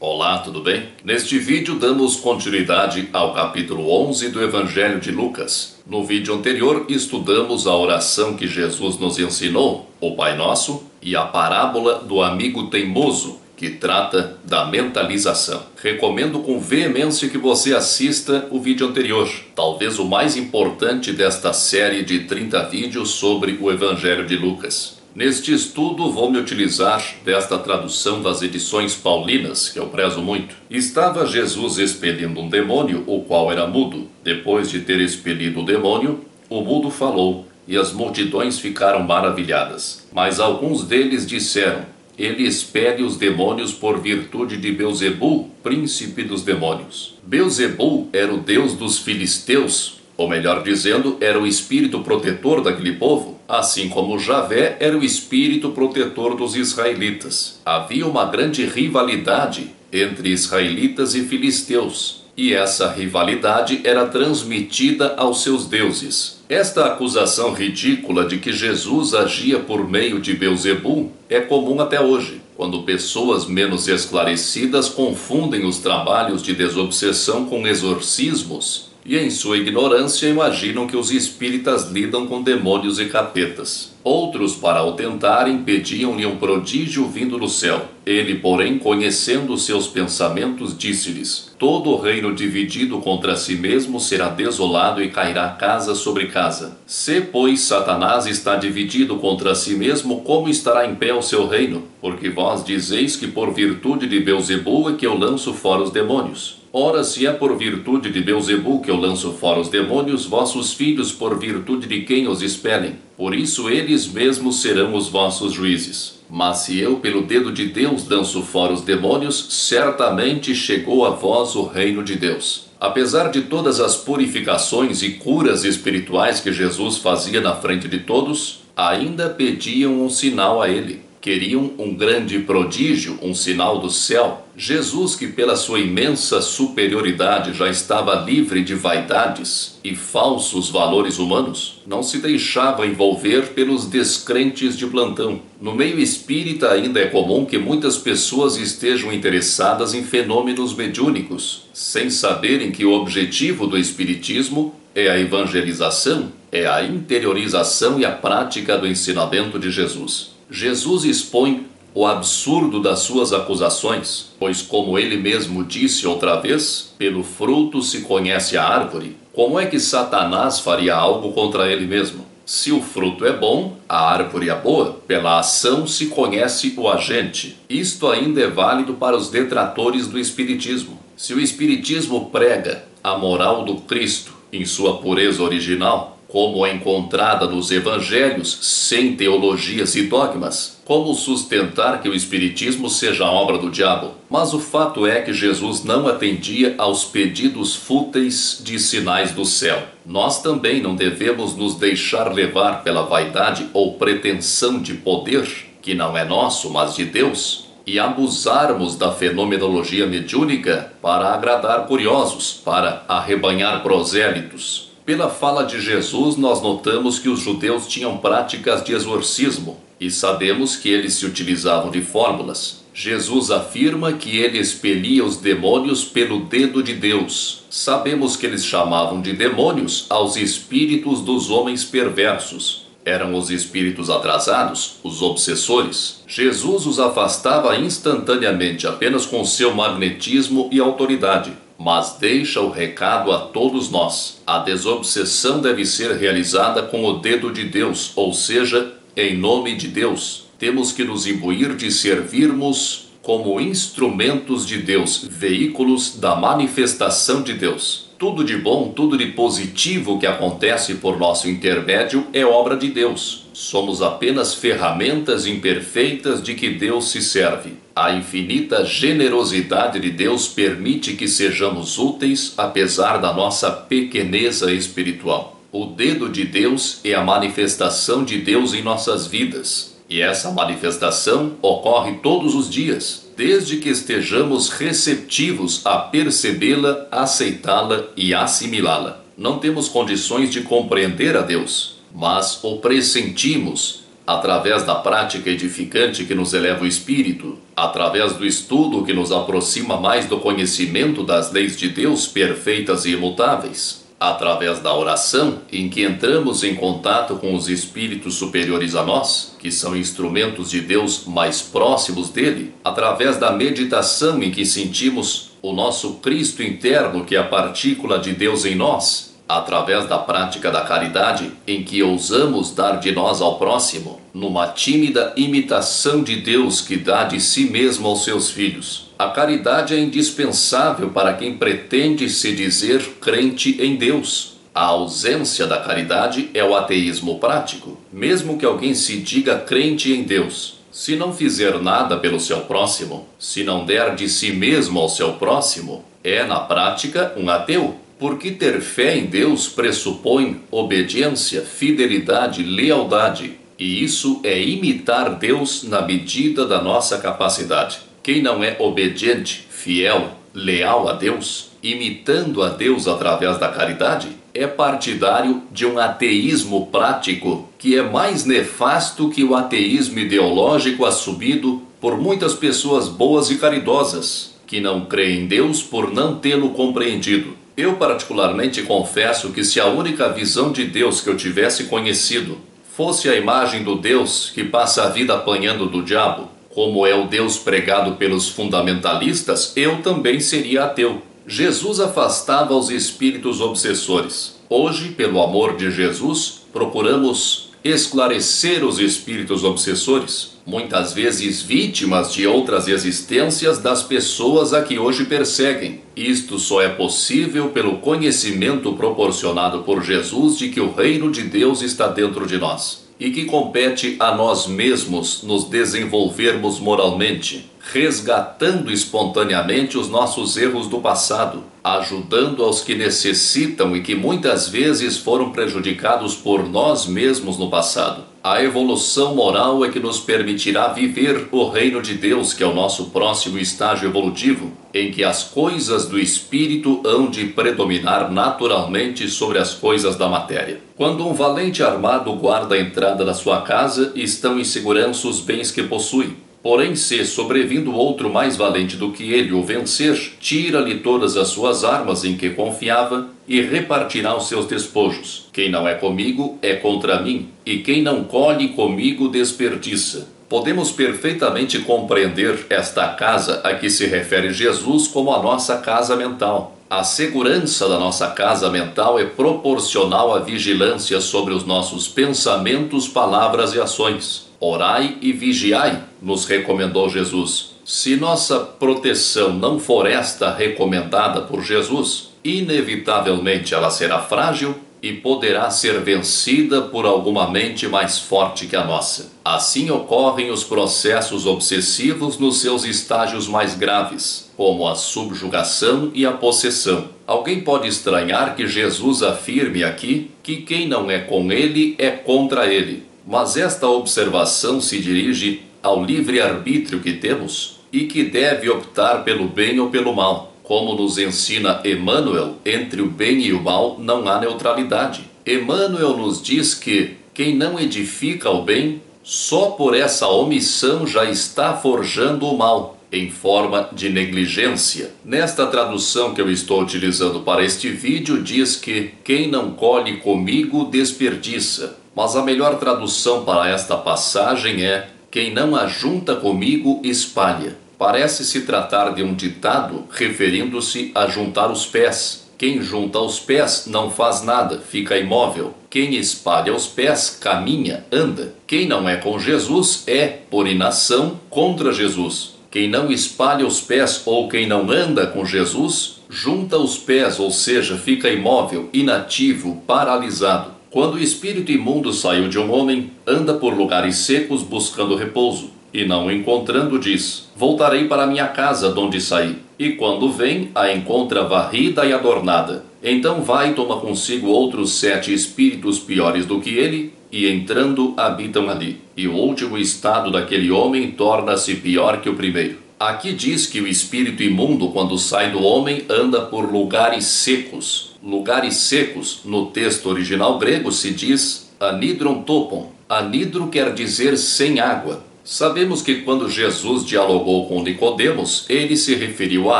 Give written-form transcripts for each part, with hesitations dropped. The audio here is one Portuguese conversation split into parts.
Olá, tudo bem? Neste vídeo damos continuidade ao capítulo 11 do Evangelho de Lucas. No vídeo anterior estudamos a oração que Jesus nos ensinou, o Pai Nosso, e a parábola do amigo teimoso, que trata da mentalização. Recomendo com veemência que você assista o vídeo anterior, talvez o mais importante desta série de 30 vídeos sobre o Evangelho de Lucas. Neste estudo vou me utilizar desta tradução das edições paulinas, que eu prezo muito. Estava Jesus expelindo um demônio, o qual era mudo. Depois de ter expelido o demônio, o mudo falou, e as multidões ficaram maravilhadas. Mas alguns deles disseram: ele expele os demônios por virtude de Beelzebul, príncipe dos demônios. Beelzebul era o deus dos filisteus, ou melhor dizendo, era o espírito protetor daquele povo, assim como Javé era o espírito protetor dos israelitas. Havia uma grande rivalidade entre israelitas e filisteus, e essa rivalidade era transmitida aos seus deuses. Esta acusação ridícula de que Jesus agia por meio de Beelzebul é comum até hoje, quando pessoas menos esclarecidas confundem os trabalhos de desobsessão com exorcismos e, em sua ignorância, imaginam que os espíritas lidam com demônios e capetas. Outros, para o tentarem, pediam-lhe um prodígio vindo do céu. Ele, porém, conhecendo seus pensamentos, disse-lhes: todo o reino dividido contra si mesmo será desolado e cairá casa sobre casa. Se, pois, Satanás está dividido contra si mesmo, como estará em pé o seu reino? Porque vós dizeis que por virtude de Beelzebul é que eu lanço fora os demônios. Ora, se é por virtude de Beelzebul que eu lanço fora os demônios, vossos filhos por virtude de quem os expelem? Por isso eles mesmos serão os vossos juízes. Mas se eu pelo dedo de Deus lanço fora os demônios, certamente chegou a vós o reino de Deus. Apesar de todas as purificações e curas espirituais que Jesus fazia na frente de todos, ainda pediam um sinal a ele. Queriam um grande prodígio, um sinal do céu. Jesus, que pela sua imensa superioridade já estava livre de vaidades e falsos valores humanos, não se deixava envolver pelos descrentes de plantão. No meio espírita ainda é comum que muitas pessoas estejam interessadas em fenômenos mediúnicos, sem saberem que o objetivo do espiritismo é a evangelização, é a interiorização e a prática do ensinamento de Jesus. Jesus expõe o absurdo das suas acusações, pois, como ele mesmo disse outra vez, pelo fruto se conhece a árvore. Como é que Satanás faria algo contra ele mesmo? Se o fruto é bom, a árvore é boa. Pela ação se conhece o agente. Isto ainda é válido para os detratores do Espiritismo. Se o Espiritismo prega a moral do Cristo em sua pureza original, como é encontrada nos evangelhos, sem teologias e dogmas, como sustentar que o espiritismo seja obra do diabo? Mas o fato é que Jesus não atendia aos pedidos fúteis de sinais do céu. Nós também não devemos nos deixar levar pela vaidade ou pretensão de poder, que não é nosso, mas de Deus, e abusarmos da fenomenologia mediúnica para agradar curiosos, para arrebanhar prosélitos. Pela fala de Jesus, nós notamos que os judeus tinham práticas de exorcismo e sabemos que eles se utilizavam de fórmulas. Jesus afirma que ele expelia os demônios pelo dedo de Deus. Sabemos que eles chamavam de demônios aos espíritos dos homens perversos. Eram os espíritos atrasados, os obsessores. Jesus os afastava instantaneamente apenas com seu magnetismo e autoridade. Mas deixa o recado a todos nós. A desobsessão deve ser realizada com o dedo de Deus, ou seja, em nome de Deus. Temos que nos imbuir de servirmos como instrumentos de Deus, veículos da manifestação de Deus. Tudo de bom, tudo de positivo que acontece por nosso intermédio é obra de Deus. Somos apenas ferramentas imperfeitas de que Deus se serve. A infinita generosidade de Deus permite que sejamos úteis apesar da nossa pequeneza espiritual. O dedo de Deus é a manifestação de Deus em nossas vidas. E essa manifestação ocorre todos os dias, desde que estejamos receptivos a percebê-la, aceitá-la e assimilá-la. Não temos condições de compreender a Deus, mas o pressentimos, através da prática edificante que nos eleva o espírito, através do estudo que nos aproxima mais do conhecimento das leis de Deus perfeitas e imutáveis, através da oração, em que entramos em contato com os espíritos superiores a nós, que são instrumentos de Deus mais próximos dele, através da meditação em que sentimos o nosso Cristo interno, que é a partícula de Deus em nós, através da prática da caridade, em que ousamos dar de nós ao próximo, numa tímida imitação de Deus que dá de si mesmo aos seus filhos. A caridade é indispensável para quem pretende se dizer crente em Deus. A ausência da caridade é o ateísmo prático. Mesmo que alguém se diga crente em Deus, se não fizer nada pelo seu próximo, se não der de si mesmo ao seu próximo, é na prática um ateu. Porque ter fé em Deus pressupõe obediência, fidelidade, lealdade. E isso é imitar Deus na medida da nossa capacidade. Quem não é obediente, fiel, leal a Deus, imitando a Deus através da caridade, é partidário de um ateísmo prático que é mais nefasto que o ateísmo ideológico assumido por muitas pessoas boas e caridosas, que não creem em Deus por não tê-lo compreendido. Eu particularmente confesso que se a única visão de Deus que eu tivesse conhecido fosse a imagem do Deus que passa a vida apanhando do diabo, como é o Deus pregado pelos fundamentalistas, eu também seria ateu. Jesus afastava os espíritos obsessores. Hoje, pelo amor de Jesus, procuramos esclarecer os espíritos obsessores, muitas vezes vítimas de outras existências das pessoas a que hoje perseguem. Isto só é possível pelo conhecimento proporcionado por Jesus de que o reino de Deus está dentro de nós e que compete a nós mesmos nos desenvolvermos moralmente, resgatando espontaneamente os nossos erros do passado, ajudando aos que necessitam e que muitas vezes foram prejudicados por nós mesmos no passado. A evolução moral é que nos permitirá viver o reino de Deus, que é o nosso próximo estágio evolutivo, em que as coisas do espírito hão de predominar naturalmente sobre as coisas da matéria. Quando um valente armado guarda a entrada da sua casa, estão em segurança os bens que possui. Porém, se sobrevindo outro mais valente do que ele o vencer, tira-lhe todas as suas armas em que confiava e repartirá os seus despojos. Quem não é comigo é contra mim, e quem não colhe comigo desperdiça. Podemos perfeitamente compreender esta casa a que se refere Jesus como a nossa casa mental. A segurança da nossa casa mental é proporcional à vigilância sobre os nossos pensamentos, palavras e ações. Orai e vigiai, nos recomendou Jesus. Se nossa proteção não for esta recomendada por Jesus, inevitavelmente ela será frágil e poderá ser vencida por alguma mente mais forte que a nossa. Assim ocorrem os processos obsessivos nos seus estágios mais graves, como a subjugação e a possessão. Alguém pode estranhar que Jesus afirme aqui que quem não é com ele é contra ele. Mas esta observação se dirige ao livre-arbítrio que temos e que deve optar pelo bem ou pelo mal. Como nos ensina Emmanuel, entre o bem e o mal não há neutralidade. Emmanuel nos diz que quem não edifica o bem, só por essa omissão já está forjando o mal, em forma de negligência. Nesta tradução que eu estou utilizando para este vídeo, diz que quem não colhe comigo desperdiça. Mas a melhor tradução para esta passagem é: quem não ajunta comigo espalha. Parece se tratar de um ditado referindo-se a juntar os pés. Quem junta os pés não faz nada, fica imóvel. Quem espalha os pés caminha, anda. Quem não é com Jesus é, por inação, contra Jesus. Quem não espalha os pés ou quem não anda com Jesus, junta os pés, ou seja, fica imóvel, inativo, paralisado. Quando o espírito imundo saiu de um homem, anda por lugares secos buscando repouso, e não o encontrando diz: voltarei para minha casa donde saí. E quando vem, a encontra varrida e adornada. Então vai e toma consigo outros 7 espíritos piores do que ele, e entrando habitam ali. E o último estado daquele homem torna-se pior que o primeiro. Aqui diz que o espírito imundo, quando sai do homem, anda por lugares secos. Lugares secos, no texto original grego, se diz anidron topon. Anidro quer dizer sem água. Sabemos que quando Jesus dialogou com Nicodemos, ele se referiu à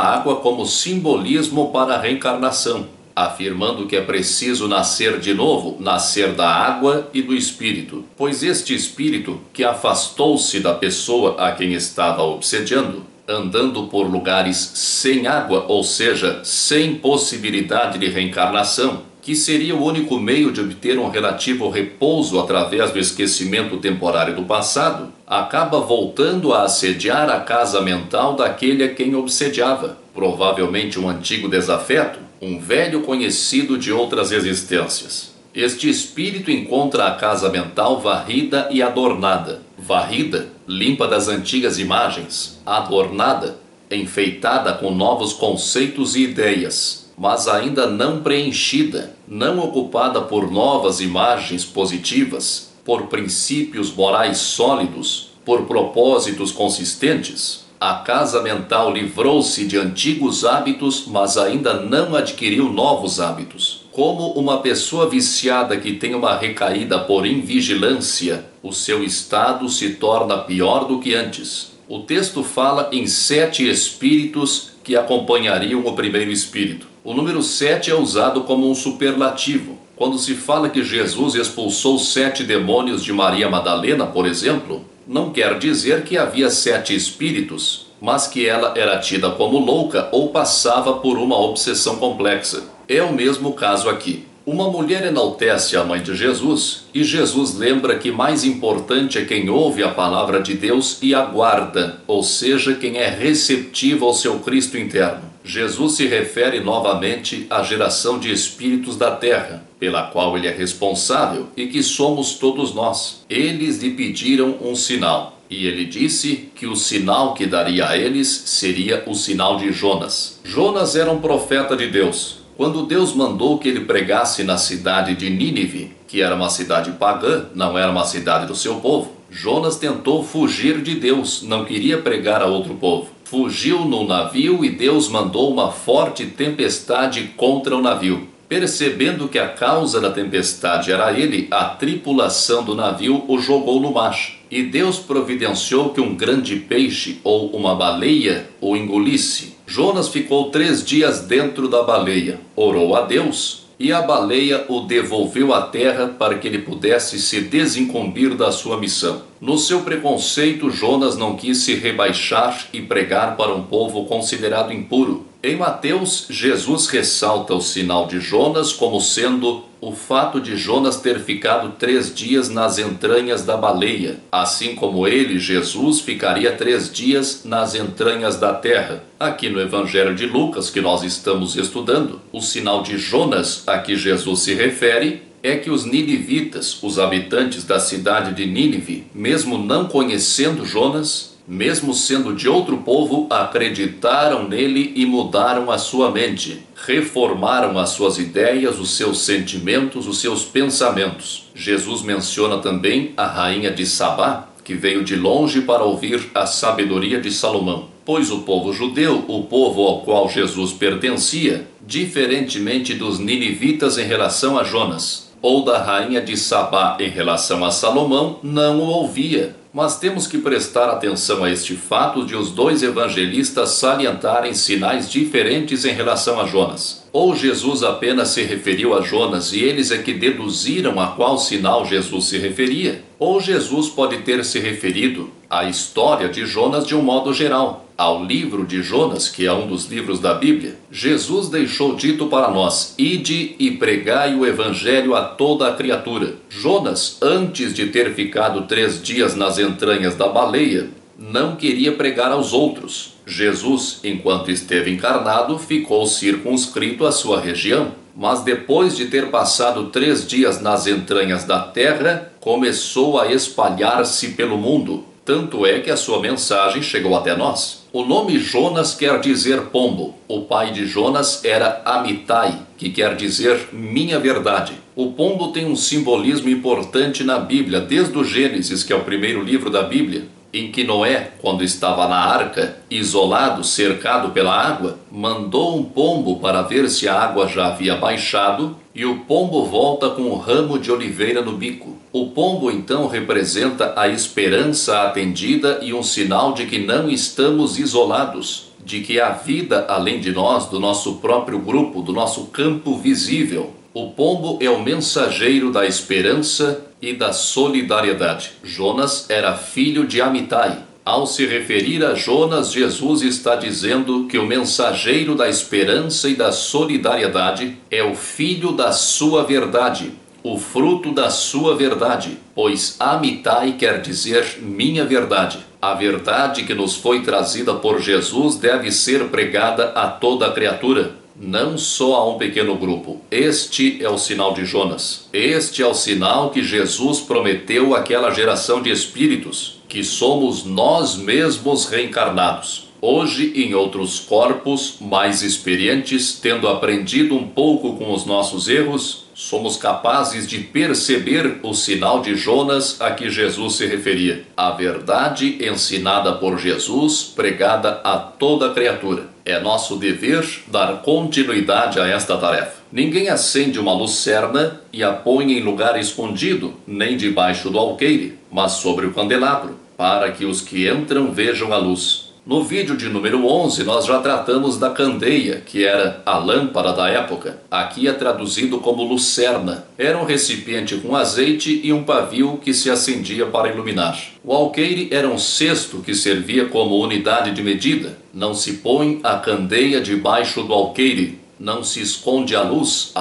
água como simbolismo para a reencarnação, afirmando que é preciso nascer de novo, nascer da água e do Espírito, pois este Espírito, que afastou-se da pessoa a quem estava obsediando, andando por lugares sem água, ou seja, sem possibilidade de reencarnação, que seria o único meio de obter um relativo repouso através do esquecimento temporário do passado, acaba voltando a assediar a casa mental daquele a quem obsediava, provavelmente um antigo desafeto, um velho conhecido de outras existências. Este espírito encontra a casa mental varrida e adornada. Varrida, limpa das antigas imagens, adornada, enfeitada com novos conceitos e ideias, mas ainda não preenchida, não ocupada por novas imagens positivas, por princípios morais sólidos, por propósitos consistentes. A casa mental livrou-se de antigos hábitos, mas ainda não adquiriu novos hábitos. Como uma pessoa viciada que tem uma recaída por invigilância, o seu estado se torna pior do que antes. O texto fala em 7 espíritos que acompanhariam o primeiro espírito. O número 7 é usado como um superlativo. Quando se fala que Jesus expulsou 7 demônios de Maria Madalena, por exemplo, não quer dizer que havia 7 espíritos, mas que ela era tida como louca ou passava por uma obsessão complexa. É o mesmo caso aqui. Uma mulher enaltece a mãe de Jesus, e Jesus lembra que mais importante é quem ouve a palavra de Deus e aguarda, ou seja, quem é receptivo ao seu Cristo interno. Jesus se refere novamente à geração de espíritos da terra, pela qual ele é responsável e que somos todos nós. Eles lhe pediram um sinal, e ele disse que o sinal que daria a eles seria o sinal de Jonas. Jonas era um profeta de Deus. Quando Deus mandou que ele pregasse na cidade de Nínive, que era uma cidade pagã, não era uma cidade do seu povo, Jonas tentou fugir de Deus, não queria pregar a outro povo. Fugiu no navio e Deus mandou uma forte tempestade contra o navio. Percebendo que a causa da tempestade era ele, a tripulação do navio o jogou no mar. E Deus providenciou que um grande peixe ou uma baleia o engolisse. Jonas ficou 3 dias dentro da baleia, orou a Deus, e a baleia o devolveu à terra para que ele pudesse se desincumbir da sua missão. No seu preconceito, Jonas não quis se rebaixar e pregar para um povo considerado impuro. Em Mateus, Jesus ressalta o sinal de Jonas como sendo o fato de Jonas ter ficado 3 dias nas entranhas da baleia, assim como ele, Jesus, ficaria 3 dias nas entranhas da terra. Aqui no Evangelho de Lucas, que nós estamos estudando, o sinal de Jonas a que Jesus se refere é que os ninivitas, os habitantes da cidade de Nínive, mesmo não conhecendo Jonas, mesmo sendo de outro povo, acreditaram nele e mudaram a sua mente, reformaram as suas ideias, os seus sentimentos, os seus pensamentos. Jesus menciona também a rainha de Sabá, que veio de longe para ouvir a sabedoria de Salomão. Pois o povo judeu, o povo ao qual Jesus pertencia, diferentemente dos ninivitas em relação a Jonas, ou da rainha de Sabá em relação a Salomão, não o ouvia. Mas temos que prestar atenção a este fato de os 2 evangelistas salientarem sinais diferentes em relação a Jonas. Ou Jesus apenas se referiu a Jonas e eles é que deduziram a qual sinal Jesus se referia, ou Jesus pode ter se referido à história de Jonas de um modo geral, ao livro de Jonas, que é um dos livros da Bíblia. Jesus deixou dito para nós: ide e pregai o evangelho a toda a criatura. Jonas, antes de ter ficado 3 dias nas entranhas da baleia, não queria pregar aos outros. Jesus, enquanto esteve encarnado, ficou circunscrito à sua região. Mas depois de ter passado 3 dias nas entranhas da terra, começou a espalhar-se pelo mundo. Tanto é que a sua mensagem chegou até nós. O nome Jonas quer dizer pombo. O pai de Jonas era Amitai, que quer dizer minha verdade. O pombo tem um simbolismo importante na Bíblia, desde o Gênesis, que é o primeiro livro da Bíblia, em que Noé, quando estava na arca, isolado, cercado pela água, mandou um pombo para ver se a água já havia baixado, e o pombo volta com um ramo de oliveira no bico. O pombo então representa a esperança atendida e um sinal de que não estamos isolados, de que há vida além de nós, do nosso próprio grupo, do nosso campo visível. O pombo é o mensageiro da esperança e da solidariedade. Jonas era filho de Amitai. Ao se referir a Jonas, Jesus está dizendo que o mensageiro da esperança e da solidariedade é o filho da sua verdade, o fruto da sua verdade, pois Amitai quer dizer minha verdade. A verdade que nos foi trazida por Jesus deve ser pregada a toda a criatura, não só a um pequeno grupo. Este é o sinal de Jonas. Este é o sinal que Jesus prometeu àquela geração de espíritos, que somos nós mesmos reencarnados. Hoje em outros corpos mais experientes, tendo aprendido um pouco com os nossos erros, somos capazes de perceber o sinal de Jonas a que Jesus se referia. A verdade ensinada por Jesus, pregada a toda a criatura. É nosso dever dar continuidade a esta tarefa. Ninguém acende uma lucerna e a põe em lugar escondido, nem debaixo do alqueire, mas sobre o candelabro, para que os que entram vejam a luz. No vídeo de número 11, nós já tratamos da candeia, que era a lâmpada da época. Aqui é traduzido como lucerna. Era um recipiente com azeite e um pavio que se acendia para iluminar. O alqueire era um cesto que servia como unidade de medida. Não se põe a candeia debaixo do alqueire. Não se esconde a luz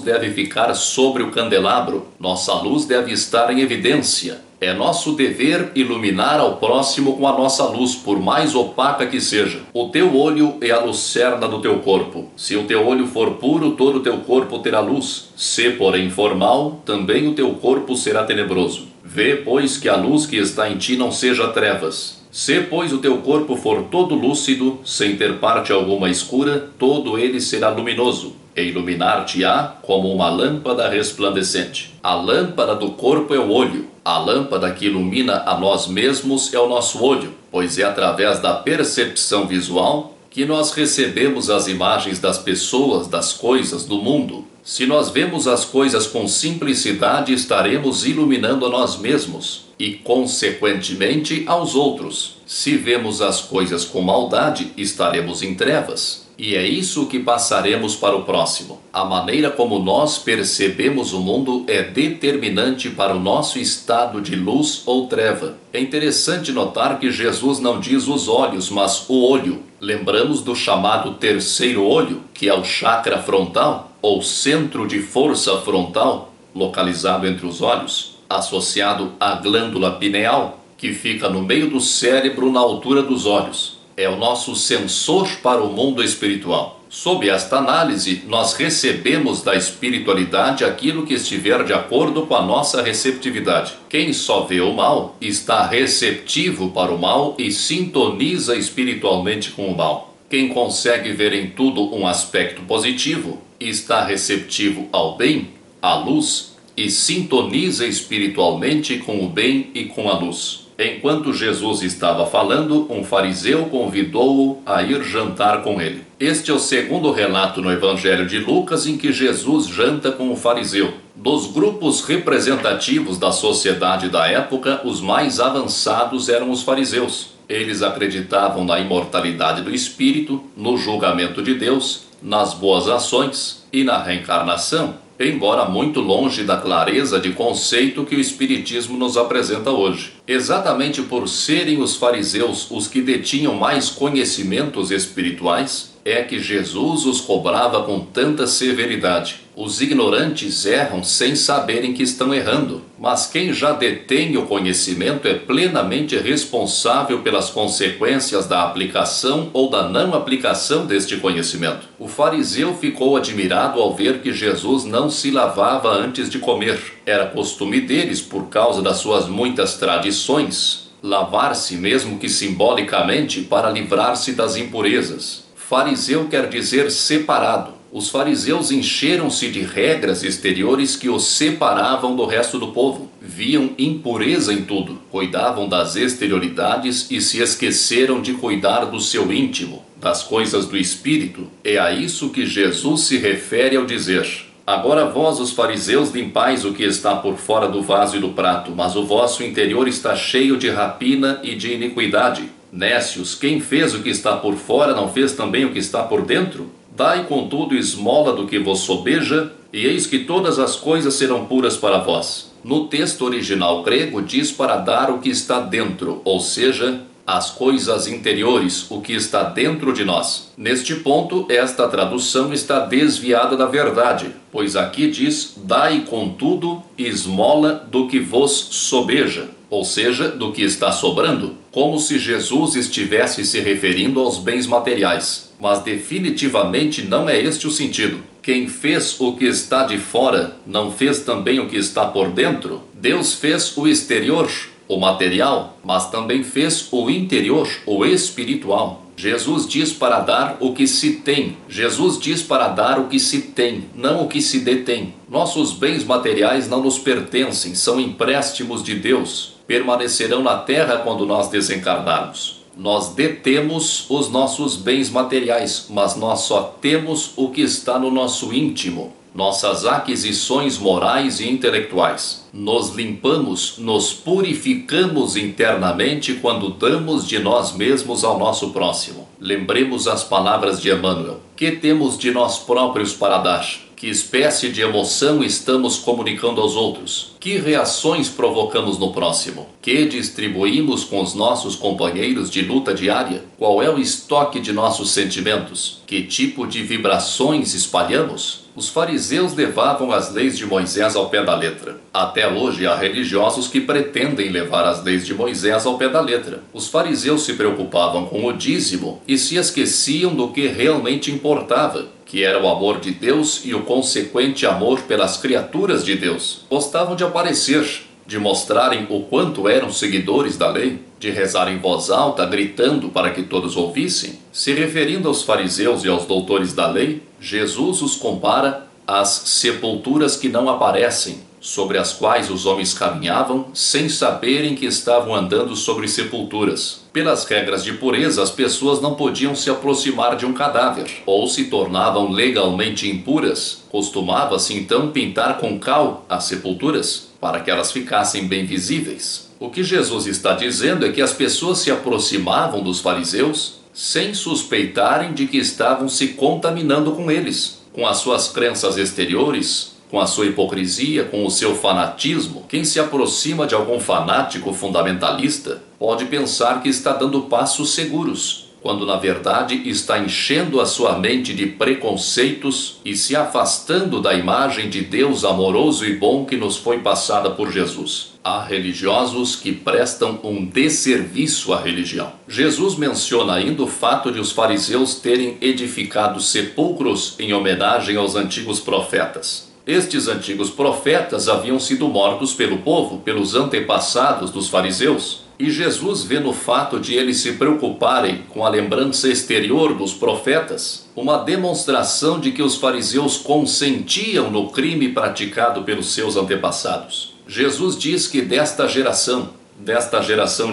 deve ficar sobre o candelabro. Nossa luz deve estar em evidência. É nosso dever iluminar ao próximo com a nossa luz, por mais opaca que seja. O teu olho é a lucerna do teu corpo. Se o teu olho for puro, todo o teu corpo terá luz. Se, porém, for mau, também o teu corpo será tenebroso. Vê, pois, que a luz que está em ti não seja trevas. Se, pois, o teu corpo for todo lúcido, sem ter parte alguma escura, todo ele será luminoso, e iluminar-te-á como uma lâmpada resplandecente. A lâmpada do corpo é o olho. A lâmpada que ilumina a nós mesmos é o nosso olho, pois é através da percepção visual que nós recebemos as imagens das pessoas, das coisas, do mundo. Se nós vemos as coisas com simplicidade, estaremos iluminando a nós mesmos e, consequentemente, aos outros. Se vemos as coisas com maldade, estaremos em trevas. E é isso que passaremos para o próximo. A maneira como nós percebemos o mundo é determinante para o nosso estado de luz ou treva. É interessante notar que Jesus não diz os olhos, mas o olho. Lembramos do chamado terceiro olho, que é o chakra frontal, ou centro de força frontal, localizado entre os olhos, associado à glândula pineal, que fica no meio do cérebro na altura dos olhos. É o nosso sensor para o mundo espiritual. Sob esta análise, nós recebemos da espiritualidade aquilo que estiver de acordo com a nossa receptividade. Quem só vê o mal está receptivo para o mal e sintoniza espiritualmente com o mal. Quem consegue ver em tudo um aspecto positivo está receptivo ao bem, à luz, e sintoniza espiritualmente com o bem e com a luz. Enquanto Jesus estava falando, um fariseu convidou-o a ir jantar com ele. Este é o segundo relato no Evangelho de Lucas em que Jesus janta com um fariseu. Dos grupos representativos da sociedade da época, os mais avançados eram os fariseus. Eles acreditavam na imortalidade do espírito, no julgamento de Deus, nas boas ações e na reencarnação, embora muito longe da clareza de conceito que o Espiritismo nos apresenta hoje. Exatamente por serem os fariseus os que detinham mais conhecimentos espirituais, é que Jesus os cobrava com tanta severidade. Os ignorantes erram sem saberem que estão errando, mas quem já detém o conhecimento é plenamente responsável pelas consequências da aplicação ou da não aplicação deste conhecimento. O fariseu ficou admirado ao ver que Jesus não se lavava antes de comer. Era costume deles, por causa das suas muitas tradições, lavar-se mesmo que simbolicamente para livrar-se das impurezas. Fariseu quer dizer separado. Os fariseus encheram-se de regras exteriores que os separavam do resto do povo. Viam impureza em tudo, cuidavam das exterioridades e se esqueceram de cuidar do seu íntimo, das coisas do espírito. É a isso que Jesus se refere ao dizer: Agora vós, os fariseus, limpais o que está por fora do vaso e do prato, mas o vosso interior está cheio de rapina e de iniquidade. Nécios, quem fez o que está por fora não fez também o que está por dentro? Dai, contudo, esmola do que vos sobeja, e eis que todas as coisas serão puras para vós. No texto original grego diz para dar o que está dentro, ou seja, as coisas interiores, o que está dentro de nós. Neste ponto, esta tradução está desviada da verdade, pois aqui diz: dai, contudo, esmola do que vos sobeja, ou seja, do que está sobrando, como se Jesus estivesse se referindo aos bens materiais. Mas definitivamente não é este o sentido. Quem fez o que está de fora, não fez também o que está por dentro? Deus fez o exterior, o material, mas também fez o interior, o espiritual. Jesus diz para dar o que se tem. Jesus diz para dar o que se tem, não o que se detém. Nossos bens materiais não nos pertencem, são empréstimos de Deus. Permanecerão na terra quando nós desencarnarmos. Nós detemos os nossos bens materiais, mas nós só temos o que está no nosso íntimo. Nossas aquisições morais e intelectuais. Nos limpamos, nos purificamos internamente quando damos de nós mesmos ao nosso próximo. Lembremos as palavras de Emmanuel. Que temos de nós próprios para dar? Que espécie de emoção estamos comunicando aos outros? Que reações provocamos no próximo? Que distribuímos com os nossos companheiros de luta diária? Qual é o estoque de nossos sentimentos? Que tipo de vibrações espalhamos? Os fariseus levavam as leis de Moisés ao pé da letra. Até hoje há religiosos que pretendem levar as leis de Moisés ao pé da letra. Os fariseus se preocupavam com o dízimo e se esqueciam do que realmente importava, que era o amor de Deus e o consequente amor pelas criaturas de Deus. Gostavam de aparecer, de mostrarem o quanto eram seguidores da lei, de rezar em voz alta, gritando para que todos ouvissem. Se referindo aos fariseus e aos doutores da lei, Jesus os compara às sepulturas que não aparecem, sobre as quais os homens caminhavam sem saberem que estavam andando sobre sepulturas. Pelas regras de pureza, as pessoas não podiam se aproximar de um cadáver, ou se tornavam legalmente impuras. Costumava-se então pintar com cal as sepulturas, para que elas ficassem bem visíveis. O que Jesus está dizendo é que as pessoas se aproximavam dos fariseus sem suspeitarem de que estavam se contaminando com eles, com as suas crenças exteriores, com a sua hipocrisia, com o seu fanatismo. Quem se aproxima de algum fanático fundamentalista pode pensar que está dando passos seguros, quando na verdade está enchendo a sua mente de preconceitos e se afastando da imagem de Deus amoroso e bom que nos foi passada por Jesus. Há religiosos que prestam um desserviço à religião. Jesus menciona ainda o fato de os fariseus terem edificado sepulcros em homenagem aos antigos profetas. Estes antigos profetas haviam sido mortos pelo povo, pelos antepassados dos fariseus. E Jesus vê no fato de eles se preocuparem com a lembrança exterior dos profetas uma demonstração de que os fariseus consentiam no crime praticado pelos seus antepassados. Jesus diz que desta geração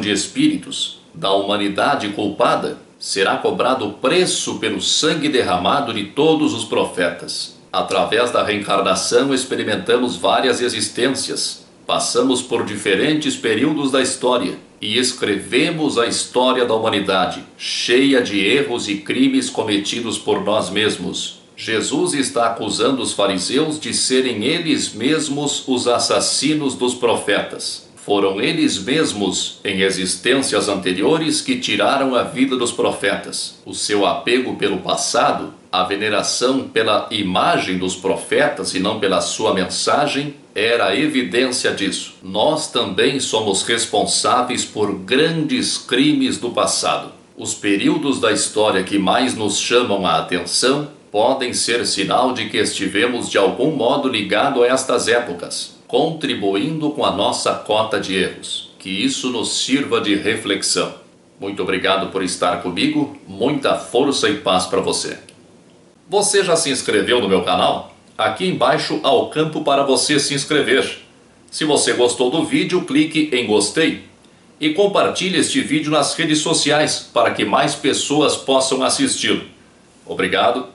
de espíritos, da humanidade culpada, será cobrado o preço pelo sangue derramado de todos os profetas. Através da reencarnação experimentamos várias existências, passamos por diferentes períodos da história e escrevemos a história da humanidade, cheia de erros e crimes cometidos por nós mesmos. Jesus está acusando os fariseus de serem eles mesmos os assassinos dos profetas. Foram eles mesmos, em existências anteriores, que tiraram a vida dos profetas. O seu apego pelo passado, a veneração pela imagem dos profetas e não pela sua mensagem, era a evidência disso. Nós também somos responsáveis por grandes crimes do passado. Os períodos da história que mais nos chamam a atenção podem ser sinal de que estivemos de algum modo ligados a estas épocas, contribuindo com a nossa cota de erros. Que isso nos sirva de reflexão. Muito obrigado por estar comigo, muita força e paz para você. Você já se inscreveu no meu canal? Aqui embaixo há o campo para você se inscrever. Se você gostou do vídeo, clique em gostei e compartilhe este vídeo nas redes sociais para que mais pessoas possam assisti-lo. Obrigado.